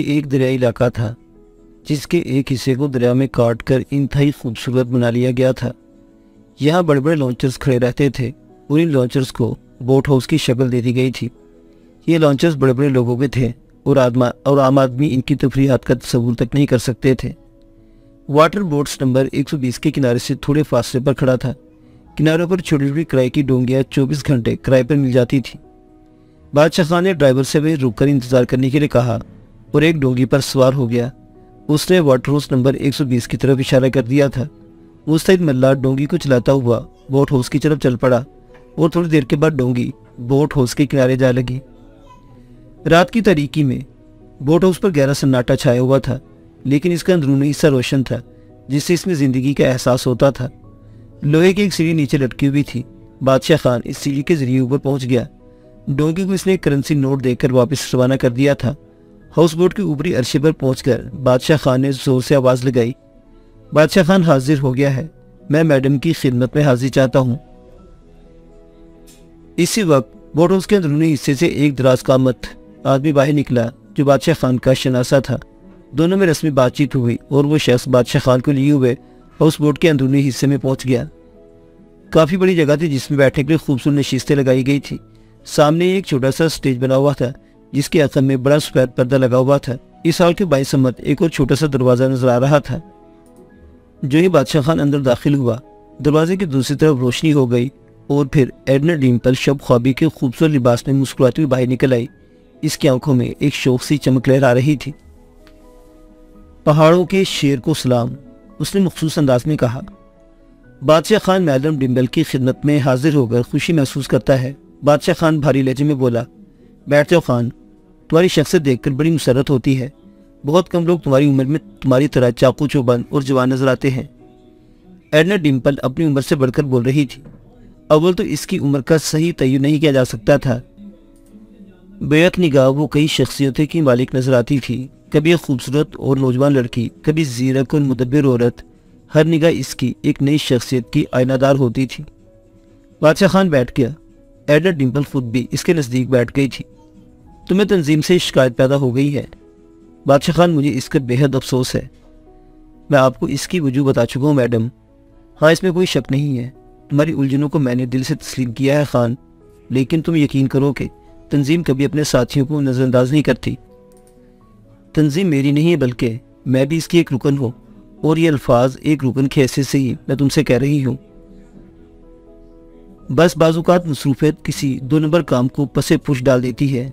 ایک دریائی علاقہ تھا جس کے ایک حصے کو دریا میں کاٹ کر انتہائی خوبصورت بنا لیا گیا تھا۔ یہاں بڑے بڑے لانچرز کھڑے رہتے تھے اور ان لانچرز کو بوٹ ہاؤس کی شکل دے دی گئی تھی۔ یہ لانچرز بڑے بڑے لوگوں کے تھے اور عام آدمی ان کی تفریحات کا تصور تک نہیں کر سکتے تھے۔ واٹر بوٹس نمبر 120 کے کنارے سے تھوڑے فاصلے پر کھڑا تھا۔ کناروں پر چھوٹی چھوٹی کرائے کی ڈونگیاں 24 گھنٹے کرائے پر مل جاتی تھی۔ بادشاہ خان نے ڈرائیور سے وہ رک کر انتظار کرنے کے لیے کہا اور ایک ڈونگی پر سوار ہو گیا۔ اس نے واٹر ہاؤس نمبر 120 کی طرف اشارہ کر دیا تھا۔ مستعد ملا ڈونگی کو چلاتا ہوا بوٹ ہاؤس کی طرف چل پڑا اور تھوڑی دیر کے بعد ڈونگی بوٹ ہاؤس کے کنارے جا لگی۔ رات کی تاریکی میں بوٹ ہاؤس پر گہرا سناٹا چھایا ہوا تھا، لیکن اس کا اندرونی حصہ روشن تھا جس سے اس میں زندگی کا احساس ہوتا تھا۔ لوہے کی ایک سیڑھی نیچے لٹکی ہوئی تھی۔ بادشاہ خان اس سیڑھی کے ذریعے اوپر پہنچ گیا۔ ڈونگی کو اس نے ایک کرنسی نوٹ دے کر واپس روانہ کر دیا تھا۔ ہاؤس بوٹ کے اوپری عرصے پر پہنچ کر بادشاہ خان نے زور سے آواز لگائی، بادشاہ خان حاضر ہو گیا ہے، میں میڈم کی خدمت میں حاضری چاہتا ہوں۔ اسی وقت بوٹ ہاؤس کے اندرونی حصے سے ایک دراز قامت آدمی باہر نکلا جو بادشاہ خان کا شناسہ تھا۔ دونوں میں رسمی بات چیت ہوئی اور وہ شخص بادشاہ خان کو لیے ہوئے ہاؤس بوٹ کے اندرونی حصے میں پہنچ گیا۔ کافی بڑی جگہ تھی جس میں بیٹھنے کے لیے خوبصورت نشستیں لگائی گئی تھی۔ سامنے ایک چھوٹا سا سٹیج بنا ہوا تھا جس کے عقب میں بڑا سفید پردہ لگا ہوا تھا۔ اس ہال کے بائیں سمت ایک اور چھوٹا سا دروازہ نظر آ رہا تھا۔ جو ہی بادشاہ خان اندر داخل ہوا، دروازے کی دوسری طرف روشنی ہو گئی اور پھر ایڈنا ڈیمپل شب خوابی کے خوبصورت لباس میں مسکراتی ہوئی باہر نکل آئی۔ اس کی آنکھوں میں ایک شوق سی چمک لہرا رہی تھی۔ پہاڑوں کے شیر کو سلام، اس نے مخصوص انداز میں کہا۔ بادشاہ خان میڈم ڈمبل کی خدمت میں حاضر ہو کر خوشی محسوس کرتا ہے۔ بادشاہ خان بھاری لہجے میں بولا، بیٹھ جاؤ خان، تمہاری شخصیت دیکھ کر بڑی مسرت ہوتی ہے۔ بہت کم لوگ تمہاری عمر میں تمہاری طرح چاقو چوبند اور جوان نظر آتے ہیں۔ ایڈنا ڈمپل اپنی عمر سے بڑھ کر بول رہی تھی۔ اول تو اس کی عمر کا صحیح تعین نہیں کیا جا سکتا تھا۔ بیک نگاہ وہ کئی شخصیتوں کی مالک نظر آتی تھی، کبھی ایک خوبصورت اور نوجوان لڑکی، کبھی زیرک اور مدبر عورت۔ ہر نگاہ اس کی ایک نئی شخصیت کی آئینہ دار ہوتی تھی۔ بادشاہ خان بیٹھ گیا۔ ایڈنا ڈمپل خود بھی اس کے نزدیک بیٹھ گئی تھی۔ تمہیں تنظیم سے شکایت پیدا ہو گئی ہے بادشاہ خان، مجھے اس کا بے حد افسوس ہے۔ میں آپ کو اس کی وجہ بتا چکا ہوں میڈم۔ ہاں، اس میں کوئی شک نہیں ہے، تمہاری الجھنوں کو میں نے دل سے تسلیم کیا ہے خان، لیکن تم یقین کرو کہ تنظیم کبھی اپنے ساتھیوں کو نظر انداز نہیں کرتی۔ تنظیم میری نہیں ہے بلکہ میں بھی اس کی ایک رکن ہوں، اور یہ الفاظ ایک رکن کی حیثیت سے ہی میں تم سے کہہ رہی ہوں۔ بس بعض اوقات مصروفیت کسی دو نمبر کام کو پسے پش ڈال دیتی ہے۔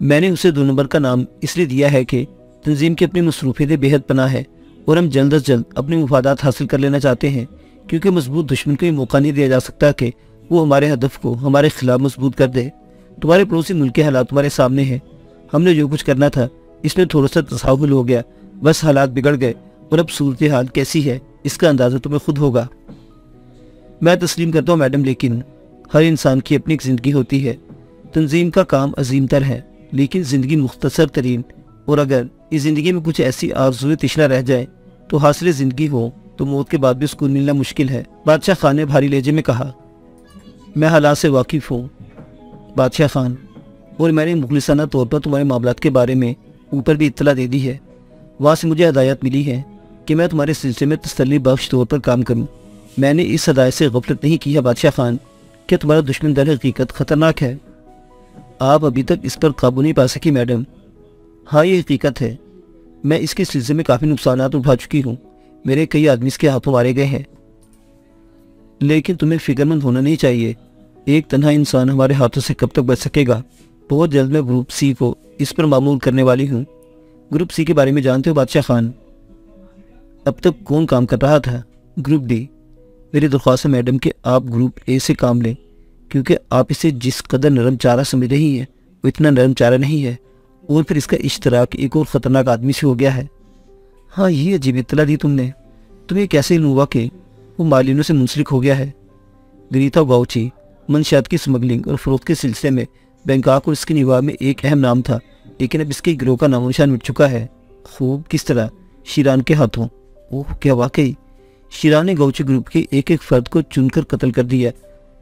میں نے اسے دو نمبر کا نام اس لیے دیا ہے کہ تنظیم کی اپنی مصروفیتیں بے حد پناہ ہے اور ہم جلد از جلد اپنے مفادات حاصل کر لینا چاہتے ہیں، کیونکہ مضبوط دشمن کو یہ موقع نہیں دیا جا سکتا کہ وہ ہمارے ہدف کو ہمارے خلاف مضبوط کر دے۔ تمہارے پڑوسی ملک کے حالات تمہارے سامنے ہیں۔ ہم نے جو کچھ کرنا تھا اس میں تھوڑا سا تساہل ہو گیا، بس حالات بگڑ گئے، اور اب صورتحال کیسی ہے اس کا اندازہ تمہیں خود ہوگا۔ میں تسلیم کرتا ہوں میڈم، لیکن ہر انسان کی اپنی ایک زندگی ہوتی ہے۔ تنظیم کا کام عظیم تر ہے، لیکن زندگی مختصر ترین، اور اگر اس زندگی میں کچھ ایسی آرزوئیں تشنہ رہ جائے تو حاصل زندگی ہو تو موت کے بعد بھی سکون ملنا مشکل ہے۔ بادشاہ خان نے بھاری لہجے میں کہا، میں حالات سے واقف ہوں بادشاہ خان، اور میں نے مخلصانہ طور پر تمہارے معاملات کے بارے میں اوپر بھی اطلاع دے دی ہے۔ وہاں سے مجھے ہدایت ملی ہے کہ میں تمہارے سلسلے میں تسلی بخش طور پر کام کروں۔ میں نے اس ہدایت سے غفلت نہیں کی ہے بادشاہ خان کہ تمہارا دشمن در حقیقت خطرناک ہے۔ آپ ابھی تک اس پر قابو نہیں پا سکی میڈم۔ ہاں، یہ حقیقت ہے، میں اس کے سلسلے میں کافی نقصانات اٹھا چکی ہوں، میرے کئی آدمی اس کے ہاتھوں مارے گئے ہیں، لیکن تمہیں فکر مند ہونا نہیں چاہیے۔ ایک تنہا انسان ہمارے ہاتھوں سے کب تک بچ سکے گا؟ بہت جلد میں گروپ سی کو اس پر معمول کرنے والی ہوں۔ گروپ سی کے بارے میں جانتے ہو بادشاہ خان؟ اب تک کون کام کر رہا تھا؟ Group D. میری درخواست ہے میڈم کہ آپ گروپ اے سے کام لیں، کیونکہ آپ اسے جس قدر نرم چارہ سمجھ رہی ہیں وہ اتنا نرم چارہ نہیں ہے، اور پھر اس کا اشتراک ایک اور خطرناک آدمی سے ہو گیا ہے۔ ہاں، یہ عجیب اطلاع دی تم نے۔ تمہیں کیسے علم ہوا کہ وہ مالینوں سے منسلک ہو گیا ہے؟ گریتا گاؤچی منشیات کی سمگلنگ اور فروخت کے سلسلے میں بینکاک اور اس کی نیوا میں ایک اہم نام تھا، لیکن اب اس کے گروہ کا نام و نشان مٹ چکا ہے۔ خوب، کس طرح؟ شیران کے ہاتھوں۔ اوہ، کیا واقعی؟ شیران نے گاؤچی گروپ کے ایک ایک فرد کو چن کر قتل کر دیا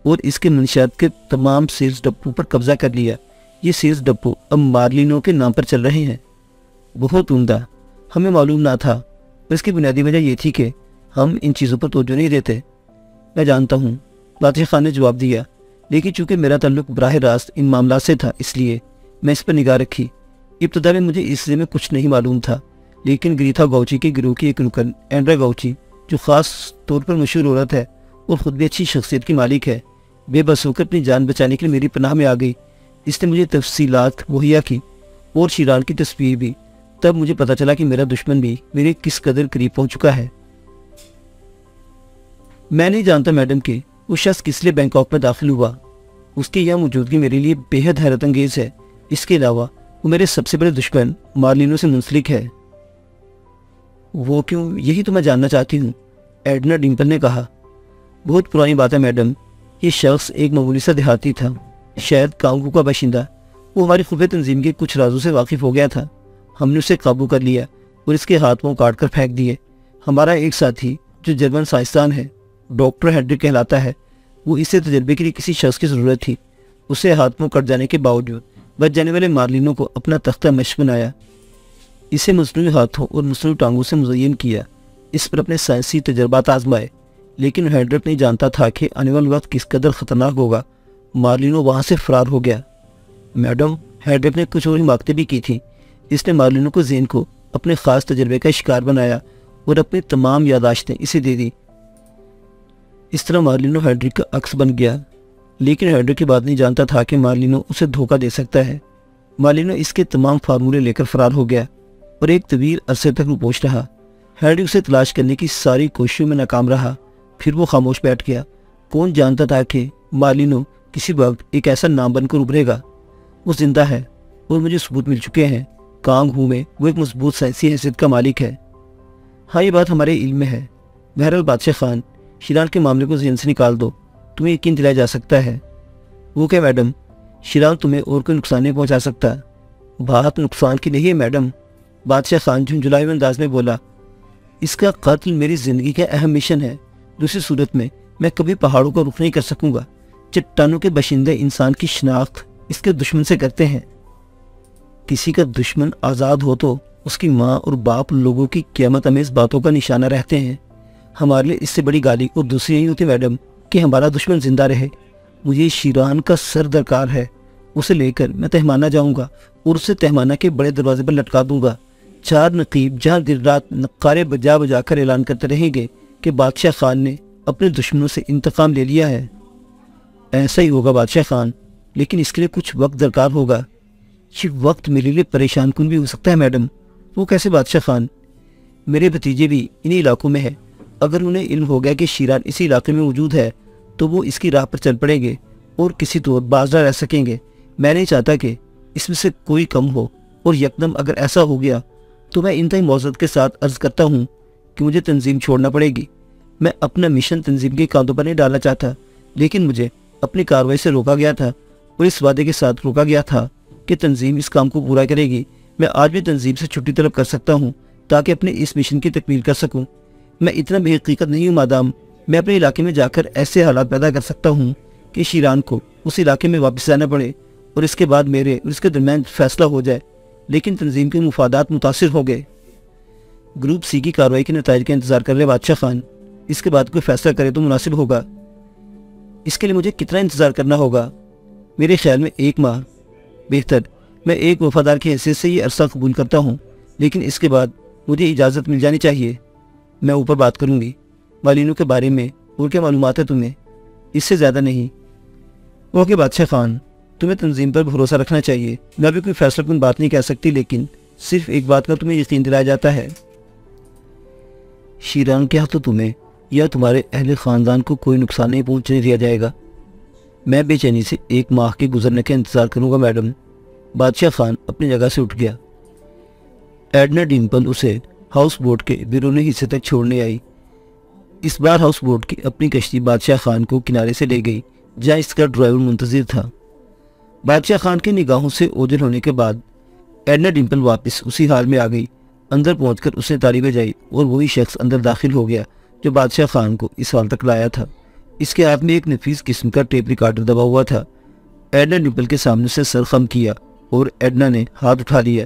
اور اس کے منشیات کے تمام سیلز ڈپو پر قبضہ کر لیا۔ یہ سیلز ڈپو اب مارلینوں کے نام پر چل رہے ہیں۔ بہت عمدہ. ہمیں معلوم نہ تھا. اس کی بنیادی وجہ یہ تھی کہ ہم ان چیزوں پر توجہ نہیں دیتے. میں جانتا ہوں، بادشاہ خان نے جواب دیا، لیکن چونکہ میرا تعلق براہ راست ان معاملات سے تھا اس لیے میں اس پر نگاہ رکھی. ابتدا میں مجھے اس میں کچھ نہیں معلوم تھا، لیکن گریتھا گاؤچی کے گروہ کی ایک رکن اینڈرا گاؤچی، جو خاص طور پر مشہور عورت ہے اور خود بھی اچھی شخصیت کی مالک ہے، بے بس ہو کر اپنی جان بچانے کے لیے میری پناہ میں آ گئی. اس نے مجھے تفصیلات مہیا کی اور شیران کی تصویر بھی. تب مجھے پتہ چلا کہ میرا دشمن بھی میرے کس قدر قریب پہنچ چکا ہے. میں نہیں جانتا میڈم کہ وہ شخص کس لیے بینکاک میں داخل ہوا. اس کی یہ موجودگی میرے لیے بے حد حیرت انگیز ہے. اس کے علاوہ وہ میرے سب سے بڑے دشمن مارلینو سے منسلک ہے. وہ کیوں؟ یہی تو میں جاننا چاہتی ہوں، ایڈنا ڈمپل نے کہا. بہت پرانی بات ہے میڈم. یہ شخص ایک معمولی سا دیہاتی تھا، شاید کانگو کا باشندہ. وہ ہماری خفیہ تنظیم کے کچھ رازوں سے واقف ہو گیا تھا. ہم نے اسے قابو کر لیا اور اس کے ہاتھ پاؤں کاٹ کر پھینک دیے. ہمارا ایک ساتھی جو جرمن سائنسدان ہے، ڈاکٹر ہیڈرک کہلاتا ہے، وہ اسے تجربے کے لیے کسی شخص کی ضرورت تھی. اسے ہاتھ پاؤں کٹ جانے کے باوجود بچ جانے والے مارلینو کو اپنا تختہ مشق بنایا. اسے مصنوعی ہاتھوں اور مصنوعی ٹانگوں سے مزین کیا. اس پر اپنے سائنسی تجربات آزمائے، لیکن ہیڈرک نہیں جانتا تھا کہ آنے والا وقت کس قدر خطرناک ہوگا. مارلینو وہاں سے فرار ہو گیا. میڈم، ہیڈرک نے کچھ اور حماقتیں بھی کی تھیں. اس نے مارلینو کو زین کو اپنے خاص تجربے کا شکار بنایا اور اپنی تمام یادداشتیں اسے دے دی. اس طرح مارلینو ہیڈرک کا عکس بن گیا، لیکن ہیڈرک کی بات نہیں جانتا تھا کہ مارلینو اسے دھوکہ دے سکتا ہے. مارلینو اس کے تمام فارمولے لے کر فرار ہو گیا اور ایک طویل عرصے تک روپوش رہا. ہیڈرک اسے تلاش کرنے کی ساری کوششوں میں ناکام رہا. پھر وہ خاموش بیٹھ گیا. کون جانتا تھا کہ مارلینو کسی وقت ایک ایسا نام بن کر ابھرے گا. وہ زندہ ہے اور مجھے ثبوت مل چکے ہیں. کانگ ہو میں وہ ایک مضبوط سائنسی حیثیت کا مالک ہے. ہاں، یہ بات ہمارے علم میں ہے. بہرحال بادشاہ خان، شیران کے معاملے کو ذہن سے نکال دو. تمہیں یقین دلایا جا سکتا ہے. وہ کیا میڈم؟ شیران تمہیں اور کوئی نقصان نہیں پہنچا سکتا. بات نقصان کی نہیں ہے میڈم، بادشاہ خان جھنجھلائے ہوئے انداز میں بولا. اس کا قتل میری زندگی کا اہم مشن ہے. دوسری صورت میں کبھی پہاڑوں کا رخ نہیں کر سکوں گا. چٹانوں کے باشندے انسان کی شناخت اس کے دشمن سے کرتے ہیں. کسی کا دشمن آزاد ہو تو اس کی ماں اور باپ لوگوں کی قیامت امیز باتوں کا نشانہ رہتے ہیں. ہمارے لیے اس سے بڑی گالی اور دوسری نہیں ہوتی میڈم کہ ہمارا دشمن زندہ رہے. مجھے شیران کا سر درکار ہے. اسے لے کر میں تہمانہ جاؤں گا اور اسے تہمانہ کے بڑے دروازے پر لٹکا دوں گا. 4 نقیب جہاں دن رات نقارے بجا بجا کر اعلان کرتے رہیں گے کہ بادشاہ خان نے اپنے دشمنوں سے انتقام لے لیا ہے. ایسا ہی ہوگا بادشاہ خان، لیکن اس کے لیے کچھ وقت درکار ہوگا. یہ وقت میرے لیے پریشان کن بھی ہو سکتا ہے میڈم. وہ کیسے بادشاہ خان؟ میرے بھتیجے بھی انہی علاقوں میں ہیں. اگر انہیں علم ہو گیا کہ شیران اسی علاقے میں موجود ہے تو وہ اس کی راہ پر چل پڑیں گے اور کسی طور باز نہ رہ سکیں گے. میں نہیں چاہتا کہ اس میں سے کوئی کم ہو، اور یکدم اگر ایسا ہو گیا تو میں انتہائی معذرت کے ساتھ عرض کرتا ہوں کہ مجھے تنظیم چھوڑنا پڑے گی. میں اپنا مشن تنظیم کے کاندھوں پر نہیں ڈالنا چاہتا، لیکن مجھے اپنی کارروائی سے روکا گیا تھا اور اس وعدے کے ساتھ روکا گیا تھا کہ تنظیم اس کام کو پورا کرے گی. میں آج بھی تنظیم سے چھٹی طلب کر سکتا ہوں تاکہ اپنے اس مشن کی تکمیل کر سکوں. میں اتنا بے حقیقت نہیں ہوں مادام. میں اپنے علاقے میں جا کر ایسے حالات پیدا کر سکتا ہوں کہ شیران کو اس علاقے میں واپس جانا پڑے اور اس کے بعد میرے اور اس کے درمیان فیصلہ ہو جائے، لیکن تنظیم کے مفادات متاثر ہو گئے. گروپ سی کی کارروائی کے نتائج کا انتظار کر رہے بادشاہ خان. اس کے بعد کوئی فیصلہ کرے تو مناسب ہوگا. اس کے لیے مجھے کتنا انتظار کرنا ہوگا؟ میرے خیال میں 1 ماہ. بہتر. میں ایک وفادار کی حیثیت سے یہ عرصہ قبول کرتا ہوں، لیکن اس کے بعد مجھے اجازت مل جانی چاہیے. میں اوپر بات کروں گی. مارلینو کے بارے میں اور کیا معلومات ہے تمہیں؟ اس سے زیادہ نہیں. اوکے بادشاہ خان، تمہیں تنظیم پر بھروسہ رکھنا چاہیے. میں بھی کوئی فیصلہ کن بات نہیں کہہ سکتی، لیکن صرف ایک بات کا تمہیں یقین دلایا جاتا ہے. شیران کیا تو تمہیں یا تمہارے اہل خاندان کو کوئی نقصان نہیں پہنچنے دیا جائے گا. میں بے چینی سے 1 ماہ کے گزرنے کا انتظار کروں گا میڈم. بادشاہ خان اپنی جگہ سے اٹھ گیا. ایڈنا ڈمپل اسے ہاؤس بوٹ کے بیرونی حصے تک چھوڑنے آئی. اس بار ہاؤس بوٹ کی اپنی کشتی بادشاہ خان کو کنارے سے لے گئی جہاں اس کا ڈرائیور منتظر تھا. بادشاہ خان کی نگاہوں سے اوجھل ہونے کے بعد ایڈنا ڈمپل واپس اسی حال میں آ گئی. اندر پہنچ کر اس نے تالی بجائی اور وہی شخص اندر داخل ہو گیا جو بادشاہ خان کو اس حال تک لایا تھا. اس کے ہاتھ میں ایک نفیس قسم کا ٹیپ ریکارڈر دبا ہوا تھا. ایڈنا ڈمپل کے سامنے سے سر خم کیا اور ایڈنا نے ہاتھ اٹھا لیا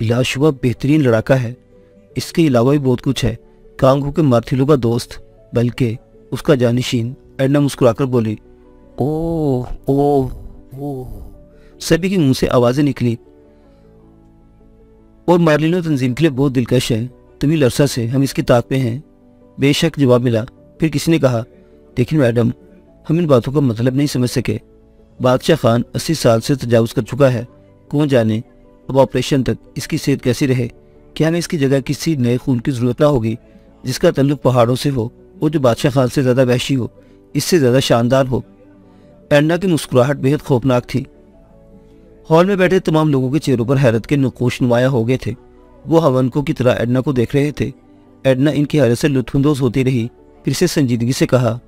بلا شبہ بہترین لڑاکا ہے، اس کے علاوہ بھی بہت کچھ ہے۔ کانگو کے مارتھیلو کا دوست بلکہ اس کا جانشین۔ ایڈنا مسکرا کر بولی۔ اوہ اوہ اوہ، سبھی کے منہ سے آوازیں نکلی اور مارلینو تنظیم کے لیے بہت دلکش ہے، طویل عرصہ سے ہم اس کی طاق پہ ہیں۔ بے شک جواب ملا۔ پھر کسی نے کہا، لیکن میڈم ہم ان باتوں کا مطلب نہیں سمجھ سکے۔ بادشاہ خان 80 سال سے تجاوز کر چکا ہے، کون جانے اب آپریشن تک اس کی صحت کیسی رہے۔ کیا ہمیں اس کی جگہ کسی نئے خون کی ضرورت نہ ہوگی جس کا تعلق پہاڑوں سے ہو اور جو بادشاہ خان سے زیادہ وحشی ہو، اس سے زیادہ شاندار ہو۔ ایڈنا کی مسکراہٹ بہت خوفناک تھی۔ ہال میں بیٹھے تمام لوگوں کے چہروں پر حیرت کے نقوش نمایاں ہو گئے تھے۔ وہ ہونکوں کی طرح ایڈنا کو دیکھ رہے تھے۔ ایڈنا ان کی حیرت سے لطف اندوز ہوتی رہی، پھر سے سنجیدگی سے کہا،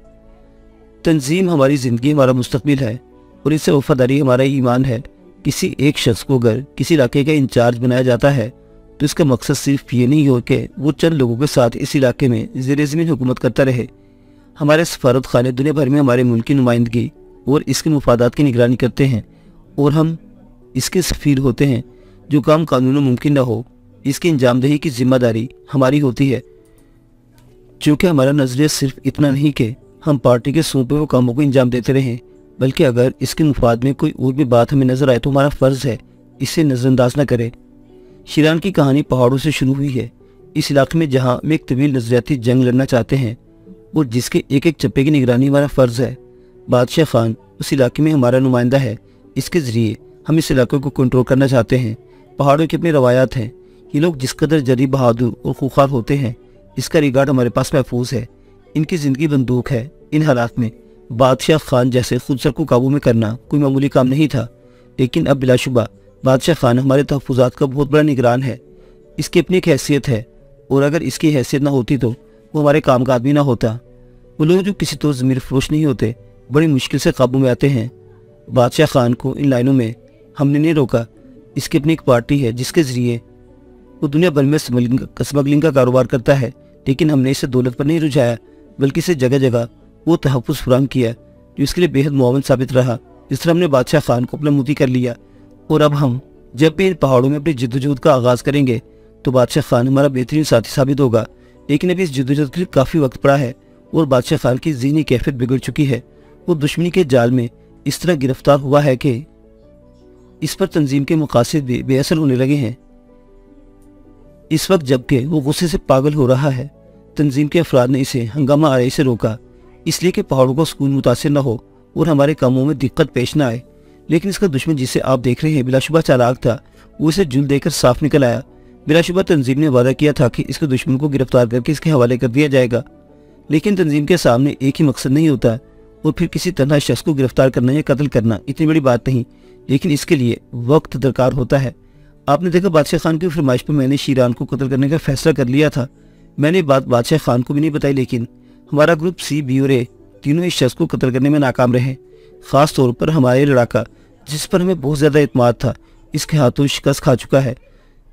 تنظیم ہماری زندگی، ہمارا مستقبل ہے اور اس سے وفاداری ہمارا ایمان ہے۔ کسی ایک شخص کو اگر کسی علاقے کا انچارج بنایا جاتا ہے تو اس کا مقصد صرف یہ نہیں ہو کہ وہ چند لوگوں کے ساتھ اس علاقے میں زیر زمین حکومت کرتا رہے۔ ہمارے سفارت خانے دنیا بھر میں ہمارے ملک کی نمائندگی اور اس کے مفادات کی نگرانی کرتے ہیں اور ہم اس کے سفیر ہوتے ہیں۔ جو کام قانوناً ممکن نہ ہو، اس کی انجام دہی کی ذمہ داری ہماری ہوتی ہے۔ چونکہ ہمارا نظریہ صرف اتنا نہیں کہ ہم پارٹی کے سونپے ہوئے کاموں کو انجام دیتے رہیں، بلکہ اگر اس کے مفاد میں کوئی اور بھی بات ہمیں نظر آئے تو ہمارا فرض ہے اسے نظر انداز نہ کرے۔ شیران کی کہانی پہاڑوں سے شروع ہوئی ہے، اس علاقے میں جہاں ہم ایک طویل نظریاتی جنگ لڑنا چاہتے ہیں اور جس کے ایک ایک چپے کی نگرانی ہمارا فرض ہے۔ بادشاہ خان اس علاقے میں ہمارا نمائندہ ہے، اس کے ذریعے ہم اس علاقے کو کنٹرول کرنا چاہتے ہیں۔ پہاڑوں کی اپنی روایات ہیں، یہ لوگ جس قدر جری بہادر اور خوخار ہوتے ہیں اس کا ریکارڈ ہمارے پاس محفوظ ہے۔ ان کی زندگی بندوق ہے۔ ان حالات میں بادشاہ خان جیسے خود سر کو قابو میں کرنا کوئی معمولی کام نہیں تھا، لیکن اب بلا شبہ بادشاہ خان ہمارے تحفظات کا بہت بڑا نگران ہے۔ اس کی اپنی ایک حیثیت ہے اور اگر اس کی حیثیت نہ ہوتی تو وہ ہمارے کام کا آدمی نہ ہوتا۔ وہ لوگ جو کسی طور ضمیر فروش نہیں ہوتے بڑی مشکل سے قابو میں آتے ہیں۔ بادشاہ خان کو ان لائنوں میں ہم نے نہیں روکا، اس کی اپنی ایک پارٹی ہے جس کے ذریعے وہ دنیا بھر میں اسمگلنگ کا کاروبار کرتا ہے، لیکن ہم نے اسے دولت پر نہیں رجھایا بلکہ اسے جگہ جگہ وہ تحفظ فراہم کیا جو اس کے لیے بہت معاون ثابت رہا۔ جس طرح ہم نے بادشاہ خان کو اپنا موتی کر لیا اور اب ہم جب بھی ان پہاڑوں میں اپنی جدوجہد کا آغاز کریں گے تو بادشاہ خان ہمارا بہترین ساتھی ثابت ہوگا۔ لیکن ابھی اس جدوجہد کے لیے کافی وقت پڑا ہے اور بادشاہ خان کی ذہنی کیفیت بگڑ چکی ہے۔ وہ دشمنی کے جال میں اس طرح گرفتار ہوا ہے کہ اس پر تنظیم کے مقاصد بھی بے اثر ہونے لگے ہیں۔ اس وقت جبکہ وہ غصے سے پاگل ہو رہا ہے، تنظیم کے افراد نے اسے ہنگامہ آرائی سے روکا، اس لیے کہ پہاڑوں کا سکون متاثر نہ ہو اور ہمارے کاموں میں دقت پیش نہ آئے۔ لیکن اس کا دشمن جسے آپ دیکھ رہے ہیں بلا شبہ چالاک تھا، وہ اسے جل دے کر صاف نکل آیا۔ بلا شبہ تنظیم نے وعدہ کیا تھا کہ اس کے دشمن کو گرفتار کر کے اس کے حوالے کر دیا جائے گا، لیکن تنظیم کے سامنے ایک ہی مقصد نہیں ہوتا اور پھر کسی تنہا شخص کو گرفتار کرنا یا قتل کرنا اتنی بڑی بات نہیں، لیکن اس کے لیے وقت درکار ہوتا ہے۔ آپ نے دیکھا بادشاہ خان کی فرمائش پر میں نے شیران کو قتل کرنے کا فیصلہ کر لیا تھا۔ میں نے بات بادشاہ خان کو بھی نہیں بتائی، لیکن ہمارا گروپ سی، بی اور اے تینوں اس شخص کو قتل کرنے میں ناکام رہے۔ خاص طور پر ہمارے لڑاکا جس پر ہمیں بہت زیادہ اعتماد تھا، اس کے ہاتھوں شکست کھا چکا ہے،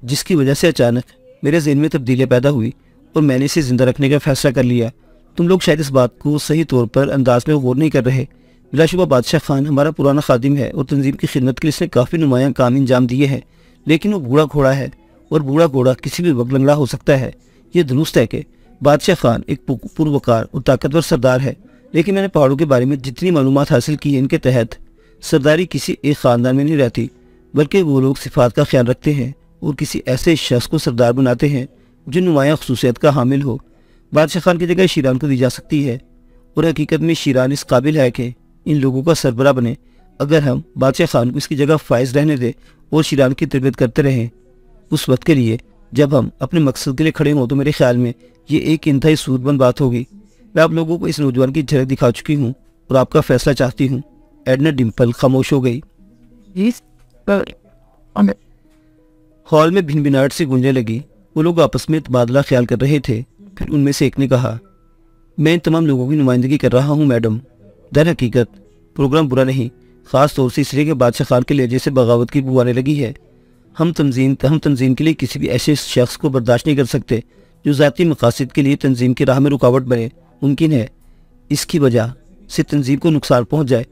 جس کی وجہ سے اچانک میرے ذہن میں تبدیلیاں پیدا ہوئی اور میں نے اسے زندہ رکھنے کا فیصلہ کر لیا۔ تم لوگ شاید اس بات کو صحیح طور پر انداز میں غور نہیں کر رہے۔ بلا شبہ بادشاہ خان ہمارا پرانا خادم ہے اور تنظیم کی خدمت کے لیے اس نے کافی نمایاں کام انجام دیے ہیں، لیکن وہ بوڑھا گھوڑا ہے اور بوڑھا گھوڑا کسی بھی وقت لنگڑا ہو سکتا ہے۔ یہ درست ہے کہ بادشاہ خان ایک پروکار اور طاقتور سردار ہے، لیکن میں نے پہاڑوں کے بارے میں جتنی معلومات حاصل کی ہیں ان کے تحت سرداری کسی ایک خاندان میں نہیں رہتی، بلکہ وہ لوگ صفات کا خیال رکھتے ہیں اور کسی ایسے شخص کو سردار بناتے ہیں جو نمایاں خصوصیت کا حامل ہو۔ بادشاہ خان کی جگہ شیران کو دی جا سکتی ہے اور حقیقت میں شیران اس قابل ہے کہ ان لوگوں کا سربراہ بنے اگر ہم بادشاہ خان کو اس کی جگہ فائز رہنے دیں اور شیران کی تربیت کرتے رہیں۔ اس وقت کے لیے جب ہم اپنے مقصد کے لیے کھڑے ہوں تو میرے خیال میں یہ ایک انتہائی سود مند بات ہوگی۔ میں آپ لوگوں کو اس نوجوان کی جھلک دکھا چکی ہوں اور آپ کا فیصلہ چاہتی ہوں۔ ایڈنا ڈمپل خاموش ہو گئی۔ ہال میں بھن بھناہٹ سے گونجنے لگی۔ وہ لوگ آپس میں تبادلہ خیال کر رہے تھے۔ پھر ان میں سے ایک نے کہا، میں ان تمام لوگوں کی نمائندگی کر رہا ہوں میڈم۔ در حقیقت پروگرام برا نہیں، خاص طور سے اس لیے کہ بادشاہ خان کے لہجے سے بغاوت کی بو آنے لگی ہے۔ ہم تنظیم کے لیے کسی بھی ایسے شخص کو برداشت نہیں کر سکتے جو ذاتی مقاصد کے لیے تنظیم کی راہ میں رکاوٹ بنے۔ ممکن ہے اس کی وجہ سے تنظیم کو نقصان پہنچ جائے۔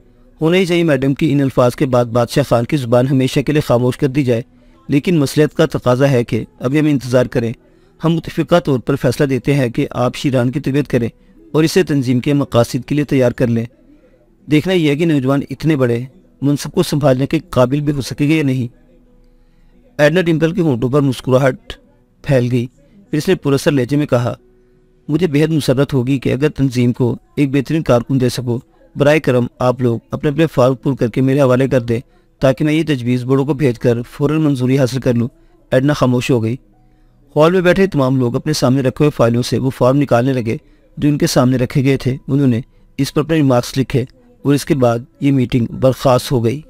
ہونا ہی چاہیے میڈم کہ ان الفاظ کے بعد بادشاہ خان کی زبان ہمیشہ کے لیے خاموش کر دی جائے، لیکن مصلحت کا تقاضا ہے کہ ابھی ہمیں انتظار کریں۔ ہم متفقہ طور پر فیصلہ دیتے ہیں کہ آپ شیران کی تربیت کریں اور اسے تنظیم کے مقاصد کے لیے تیار کر لیں۔ دیکھنا یہ ہے کہ نوجوان اتنے بڑے منصب کو سنبھالنے کے قابل بھی ہو سکے گا یا نہیں۔ ایڈنا ڈمپل کے ہونٹوں پر مسکراہٹ پھیل گئی، پھر اس نے پراسر لہجے میں کہا، مجھے بہت مسرت ہوگی کہ اگر تنظیم کو ایک بہترین کارکن دے سکو۔ برائے کرم آپ لوگ اپنے اپنے فارغ پور کر کے میرے حوالے کر دیں تاکہ میں یہ تجویز بڑوں کو بھیج کر فوراً منظوری حاصل کر لوں۔ ایڈنا خاموش ہو گئی۔ ہال میں بیٹھے تمام لوگ اپنے سامنے رکھے ہوئے فائلوں سے وہ فارم نکالنے لگے جو ان کے سامنے رکھے گئے تھے۔ انہوں نے اس پر اپنے ریمارکس لکھے اور اس کے بعد یہ میٹنگ برخاست ہو گئی۔